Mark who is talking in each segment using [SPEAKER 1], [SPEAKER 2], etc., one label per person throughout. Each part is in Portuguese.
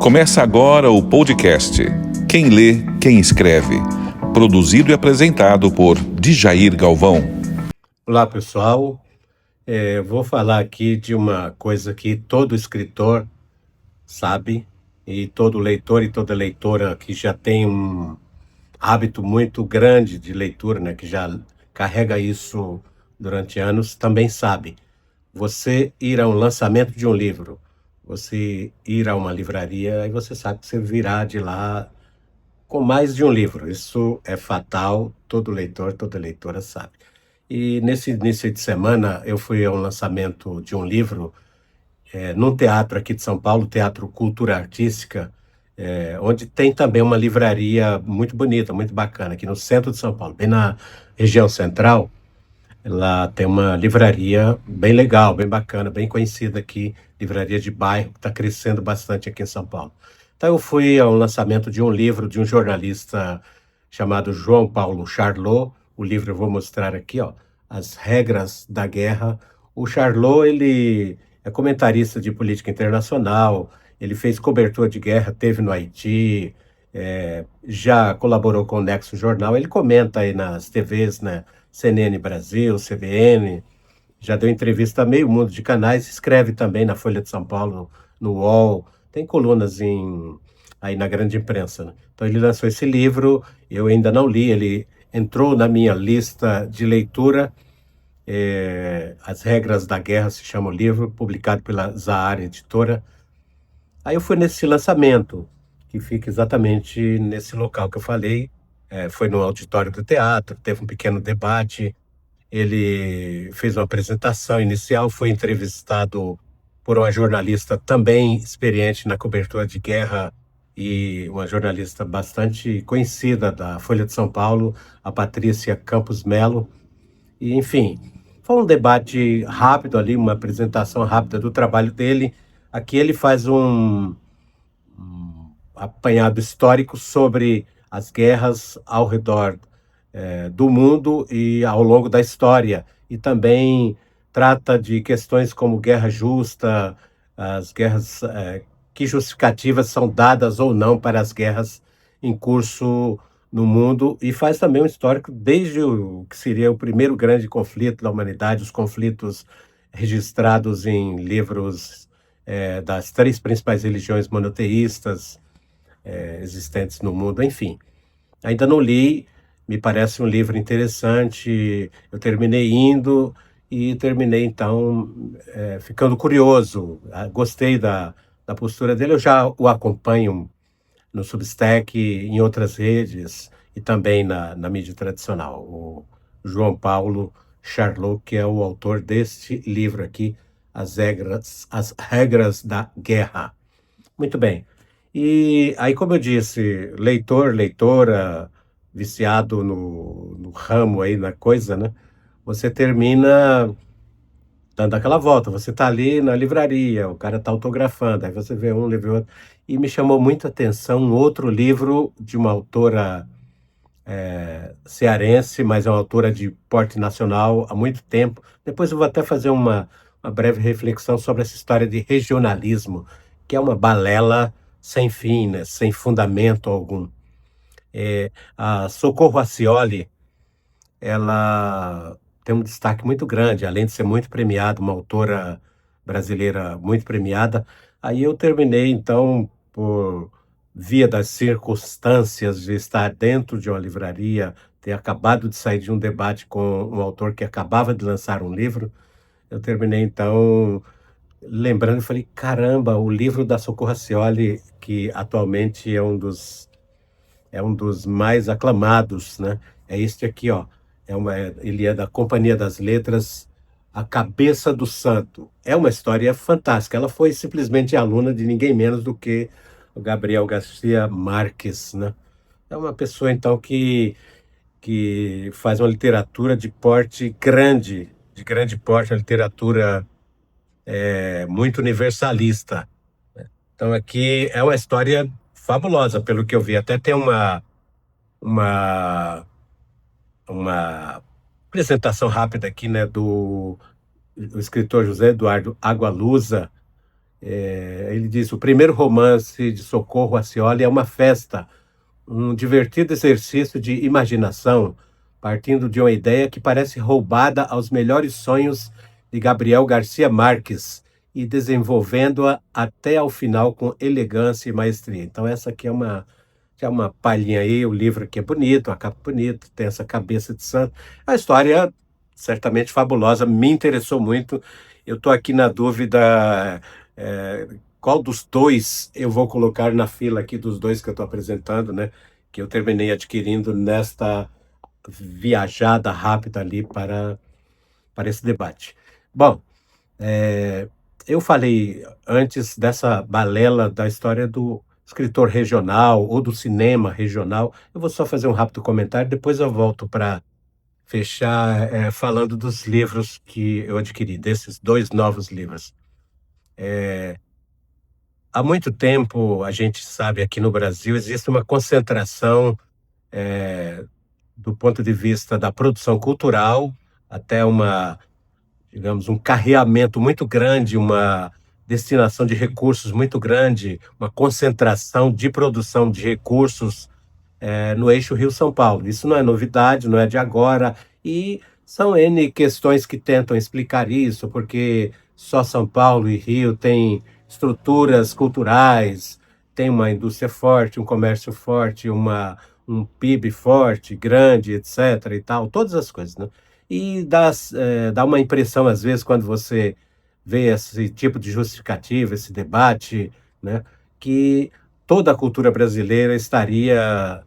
[SPEAKER 1] Começa agora o podcast Quem Lê, Quem Escreve, produzido e apresentado por Djair Galvão.
[SPEAKER 2] Olá, pessoal. Vou falar aqui de uma coisa que todo escritor sabe, e todo leitor e toda leitora que já tem um hábito muito grande de leitura, né, que já carrega isso durante anos, também sabe. Você ir a um lançamento de um livro, você ir a uma livraria, e você sabe que você virá de lá com mais de um livro. Isso é fatal, todo leitor, toda leitora sabe. E nesse início de semana eu fui ao lançamento de um livro num teatro aqui de São Paulo, Teatro Cultura Artística, onde tem também uma livraria muito bonita, muito bacana, aqui no centro de São Paulo, bem na região central. Lá tem uma livraria bem legal, bem bacana, bem conhecida aqui, livraria de bairro, que está crescendo bastante aqui em São Paulo. Então eu fui ao lançamento de um livro de um jornalista chamado João Paulo Charlot. O livro eu vou mostrar aqui, ó, As Regras da Guerra. O Charlot, ele é comentarista de política internacional, ele fez cobertura de guerra, teve no Haiti, já colaborou com o Nexo Jornal, ele comenta aí nas TVs, né? CNN Brasil, CBN, já deu entrevista a meio mundo de canais, escreve também na Folha de São Paulo, no UOL, tem colunas aí na grande imprensa, né? Então ele lançou esse livro, eu ainda não li, ele entrou na minha lista de leitura. As Regras da Guerra se chama o livro, publicado pela Zahar Editora. Aí eu fui nesse lançamento, que fica exatamente nesse local que eu falei. Foi no auditório do teatro, teve um pequeno debate, ele fez uma apresentação inicial, foi entrevistado por uma jornalista também experiente na cobertura de guerra e uma jornalista bastante conhecida da Folha de São Paulo, a Patrícia Campos Melo. E, enfim, foi um debate rápido ali, uma apresentação rápida do trabalho dele. Aqui ele faz um apanhado histórico sobre as guerras ao redor do mundo e ao longo da história. E também trata de questões como guerra justa, as guerras, que justificativas são dadas ou não para as guerras em curso no mundo, e faz também um histórico desde o que seria o primeiro grande conflito da humanidade, os conflitos registrados em livros das três principais religiões monoteístas existentes no mundo, enfim. Ainda não li, me parece um livro interessante, eu terminei indo e terminei então ficando curioso. Gostei da postura dele, eu já o acompanho no Substack, em outras redes e também na mídia tradicional. O João Paulo Charlot, que é o autor deste livro aqui, As Regras da Guerra. Muito bem. E aí, como eu disse, leitor, leitora, viciado no ramo aí, na coisa, né? Você termina dando aquela volta. Você tá ali na livraria, o cara tá autografando, aí você vê um, lê outro. E me chamou muita atenção um outro livro de uma autora cearense, mas é uma autora de porte nacional há muito tempo. Depois eu vou até fazer uma breve reflexão sobre essa história de regionalismo, que é uma balela sem fim, né? Sem fundamento algum. A Socorro Acioli, ela tem um destaque muito grande, além de ser muito premiada, uma autora brasileira muito premiada. Aí eu terminei, então, por via das circunstâncias de estar dentro de uma livraria, ter acabado de sair de um debate com um autor que acabava de lançar um livro, eu terminei, então, lembrando, e falei, caramba, o livro da Socorro Acioli, que atualmente é um dos mais aclamados, né? É este aqui, ó. Ele é da Companhia das Letras, A Cabeça do Santo. É uma história fantástica. Ela foi simplesmente aluna de ninguém menos do que o Gabriel Garcia Marques, né? É uma pessoa, então, que faz uma literatura de porte grande, de grande porte, uma literatura muito universalista. Então, aqui é uma história fabulosa, pelo que eu vi. Até tem uma uma apresentação rápida aqui, né, do escritor José Eduardo Agualusa, Ele diz: o primeiro romance de Socorro Acioli é uma festa, um divertido exercício de imaginação, partindo de uma ideia que parece roubada aos melhores sonhos de Gabriel Garcia Marques e desenvolvendo-a até ao final com elegância e maestria. Então essa aqui é uma palhinha aí, o livro aqui é bonito, a capa bonita, tem essa cabeça de santo. A história certamente fabulosa, me interessou muito. Eu estou aqui na dúvida, qual dos dois eu vou colocar na fila aqui dos dois que eu estou apresentando, né? Que eu terminei adquirindo nesta viajada rápida ali para esse debate. Bom, eu falei antes dessa balela da história do escritor regional ou do cinema regional. Eu vou só fazer um rápido comentário, depois eu volto para fechar falando dos livros que eu adquiri, desses dois novos livros. Há muito tempo, a gente sabe, aqui no Brasil, existe uma concentração do ponto de vista da produção cultural, até digamos, um carreamento muito grande, uma destinação de recursos muito grande, uma concentração de produção de recursos no eixo Rio-São Paulo. Isso não é novidade, não é de agora, e são N questões que tentam explicar isso, porque só São Paulo e Rio têm estruturas culturais, tem uma indústria forte, um comércio forte, um PIB forte, grande, etc. e tal, todas as coisas, né? E dá uma impressão, às vezes, quando você vê esse tipo de justificativa, esse debate, né, que toda a cultura brasileira estaria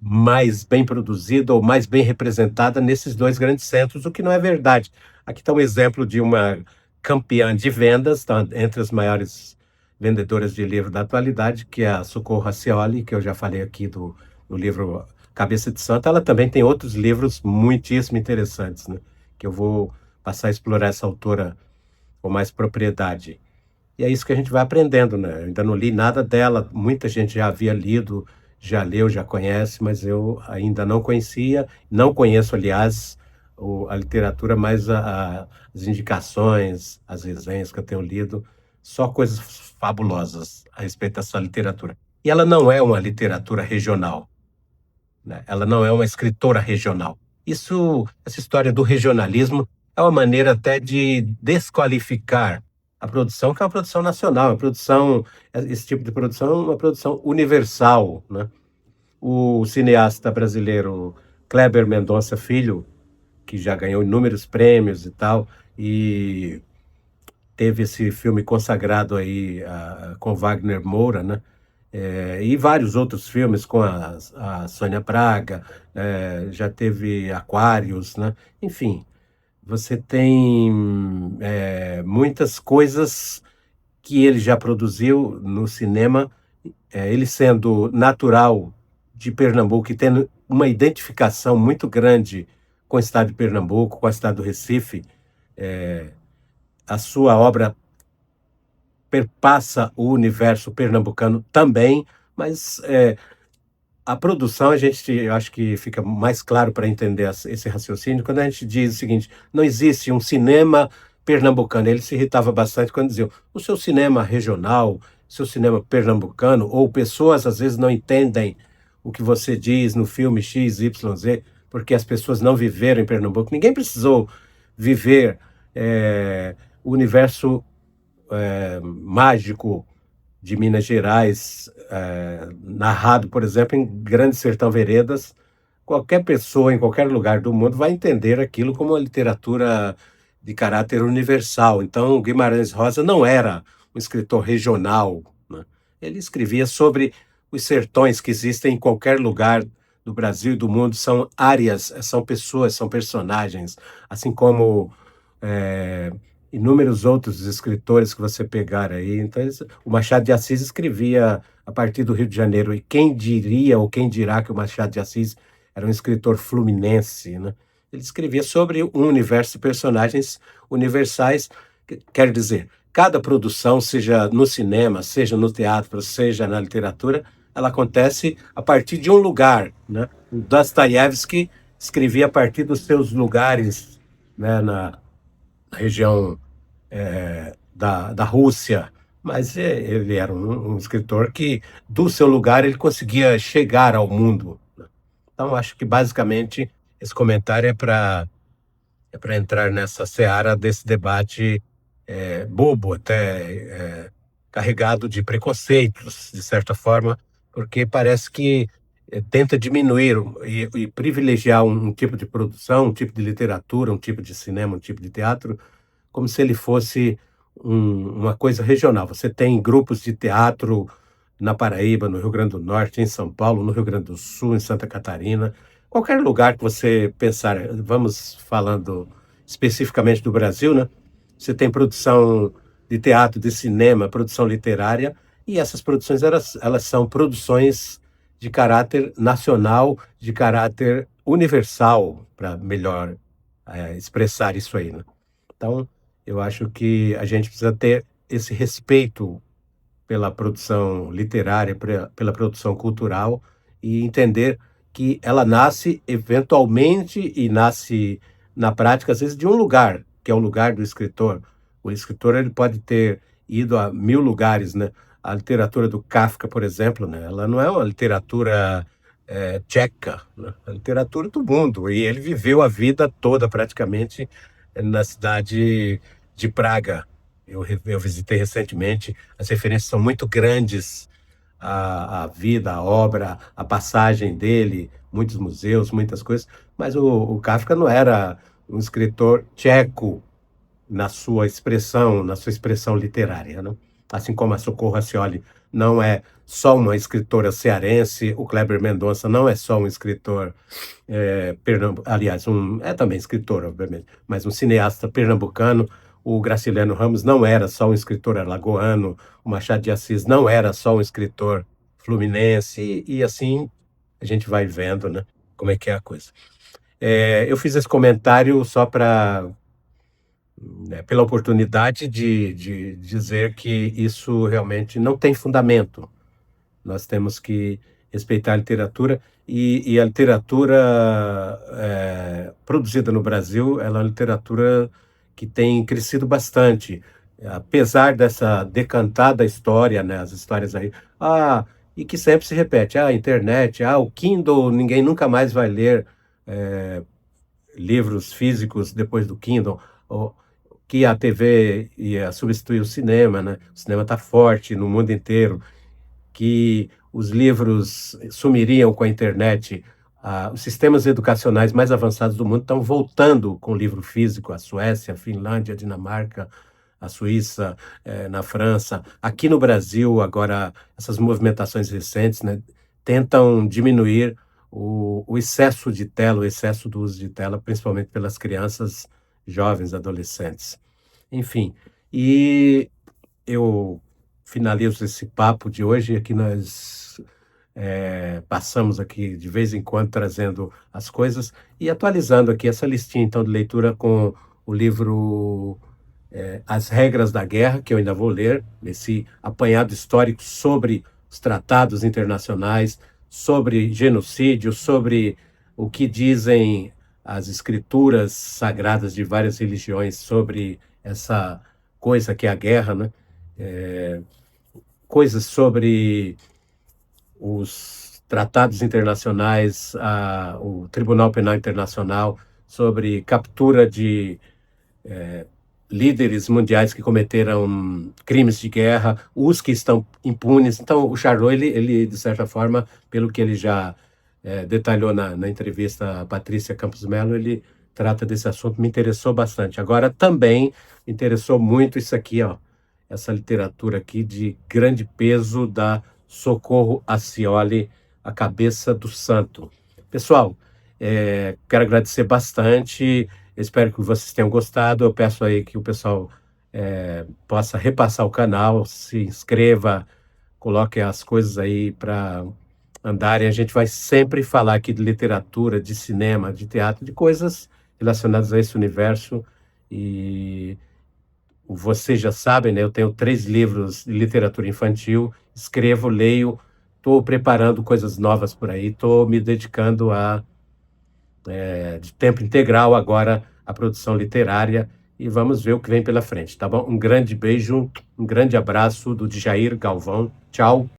[SPEAKER 2] mais bem produzida ou mais bem representada nesses dois grandes centros, o que não é verdade. Aqui está um exemplo de uma campeã de vendas, tá, entre as maiores vendedoras de livro da atualidade, que é a Socorro Acioli, que eu já falei aqui do livro Cabeça de Santo. Ela também tem outros livros muitíssimo interessantes, né, que eu vou passar a explorar essa autora com mais propriedade. E é isso que a gente vai aprendendo, né? Eu ainda não li nada dela, muita gente já havia lido, já leu, já conhece, mas eu ainda não conhecia, não conheço, aliás, a literatura, mas as indicações, as resenhas que eu tenho lido, só coisas fabulosas a respeito dessa literatura. E ela não é uma literatura regional, né? Ela não é uma escritora regional. Essa história do regionalismo é uma maneira até de desqualificar a produção, que é uma produção nacional, esse tipo de produção é uma produção universal, né? O cineasta brasileiro Kleber Mendonça Filho, que já ganhou inúmeros prêmios e tal, e teve esse filme consagrado aí com Wagner Moura, né? E vários outros filmes com a Sônia Braga, já teve Aquários, né? Enfim, você tem muitas coisas que ele já produziu no cinema, ele sendo natural de Pernambuco e tendo uma identificação muito grande com o estado de Pernambuco, com o estado do Recife, a sua obra perpassa o universo pernambucano também, mas a produção, eu acho que fica mais claro para entender esse raciocínio quando a gente diz o seguinte: não existe um cinema pernambucano. Ele se irritava bastante quando diziam: o seu cinema regional, seu cinema pernambucano, ou pessoas às vezes não entendem o que você diz no filme X, Y, Z, porque as pessoas não viveram em Pernambuco. Ninguém precisou viver o universo mágico de Minas Gerais, narrado, por exemplo, em Grande Sertão Veredas. Qualquer pessoa, em qualquer lugar do mundo, vai entender aquilo como uma literatura de caráter universal. Então, Guimarães Rosa não era um escritor regional, né? Ele escrevia sobre os sertões que existem em qualquer lugar do Brasil e do mundo. São áreas, são pessoas, são personagens, assim como inúmeros outros escritores que você pegar aí. Então, o Machado de Assis escrevia a partir do Rio de Janeiro, e quem diria ou quem dirá que o Machado de Assis era um escritor fluminense, né? Ele escrevia sobre um universo de personagens universais, quer dizer, cada produção, seja no cinema, seja no teatro, seja na literatura, ela acontece a partir de um lugar, né? O Dostoiévski escrevia a partir dos seus lugares, né, na região da Rússia, mas ele era um escritor que, do seu lugar, ele conseguia chegar ao mundo, né. Então, acho que basicamente esse comentário é para entrar nessa seara desse debate bobo, até carregado de preconceitos, de certa forma, porque parece que tenta diminuir e privilegiar um tipo de produção, um tipo de literatura, um tipo de cinema, um tipo de teatro, como se ele fosse uma coisa regional. Você tem grupos de teatro na Paraíba, no Rio Grande do Norte, em São Paulo, no Rio Grande do Sul, em Santa Catarina, qualquer lugar que você pensar, vamos falando especificamente do Brasil, né? Você tem produção de teatro, de cinema, produção literária, e essas produções elas são produções de caráter nacional, de caráter universal, para melhor expressar isso aí, né? Então, eu acho que a gente precisa ter esse respeito pela produção literária, pela produção cultural e entender que ela nasce eventualmente e nasce na prática, às vezes, de um lugar, que é o lugar do escritor. O escritor ele pode ter ido a 1000 lugares, né? A literatura do Kafka, por exemplo, né? Ela não é uma literatura tcheca, né? É a literatura do mundo. E ele viveu a vida toda, praticamente, na cidade de Praga. Eu visitei recentemente, as referências são muito grandes à vida, à obra, à passagem dele, muitos museus, muitas coisas, mas o Kafka não era um escritor tcheco na sua expressão literária, né? Assim como a Socorro Racioli não é só uma escritora cearense, o Kleber Mendonça não é só um escritor aliás, é também escritor, obviamente, mas um cineasta pernambucano. O Graciliano Ramos não era só um escritor alagoano, o Machado de Assis não era só um escritor fluminense, e assim a gente vai vendo, né, como é que é a coisa. Eu fiz esse comentário só para, pela oportunidade de dizer que isso realmente não tem fundamento. Nós temos que respeitar a literatura e a literatura produzida no Brasil, ela é uma literatura que tem crescido bastante, apesar dessa decantada história, né, as histórias aí, e que sempre se repete, a internet, o Kindle, ninguém nunca mais vai ler livros físicos depois do Kindle, ou que a TV ia substituir o cinema, né? O cinema está forte no mundo inteiro, que os livros sumiriam com a internet. Os sistemas educacionais mais avançados do mundo estão voltando com o livro físico, a Suécia, a Finlândia, a Dinamarca, a Suíça, na França. Aqui no Brasil, agora, essas movimentações recentes, né, tentam diminuir o excesso de tela, o excesso do uso de tela, principalmente pelas crianças, jovens, adolescentes. Enfim, e eu finalizo esse papo de hoje. Aqui nós passamos aqui de vez em quando trazendo as coisas e atualizando aqui essa listinha então de leitura com o livro As Regras da Guerra, que eu ainda vou ler, esse apanhado histórico sobre os tratados internacionais, sobre genocídio, sobre o que dizem as escrituras sagradas de várias religiões sobre essa coisa que é a guerra, né? Coisas sobre os tratados internacionais, o Tribunal Penal Internacional, sobre captura de líderes mundiais que cometeram crimes de guerra, os que estão impunes. Então, o Charlot, ele de certa forma, pelo que ele já detalhou na entrevista a Patrícia Campos Melo, ele trata desse assunto, me interessou bastante. Agora, também me interessou muito isso aqui, ó, essa literatura aqui de grande peso da Socorro Acioli, A Cabeça do Santo. Pessoal, quero agradecer bastante, espero que vocês tenham gostado. Eu peço aí que o pessoal possa repassar o canal, se inscreva, coloque as coisas aí para andarem. A gente vai sempre falar aqui de literatura, de cinema, de teatro, de coisas relacionadas a esse universo. E vocês já sabem, né? Eu tenho 3 livros de literatura infantil, escrevo, leio, estou preparando coisas novas por aí, estou me dedicando de tempo integral agora à produção literária e vamos ver o que vem pela frente, tá bom? Um grande beijo, um grande abraço do Djair Galvão. Tchau.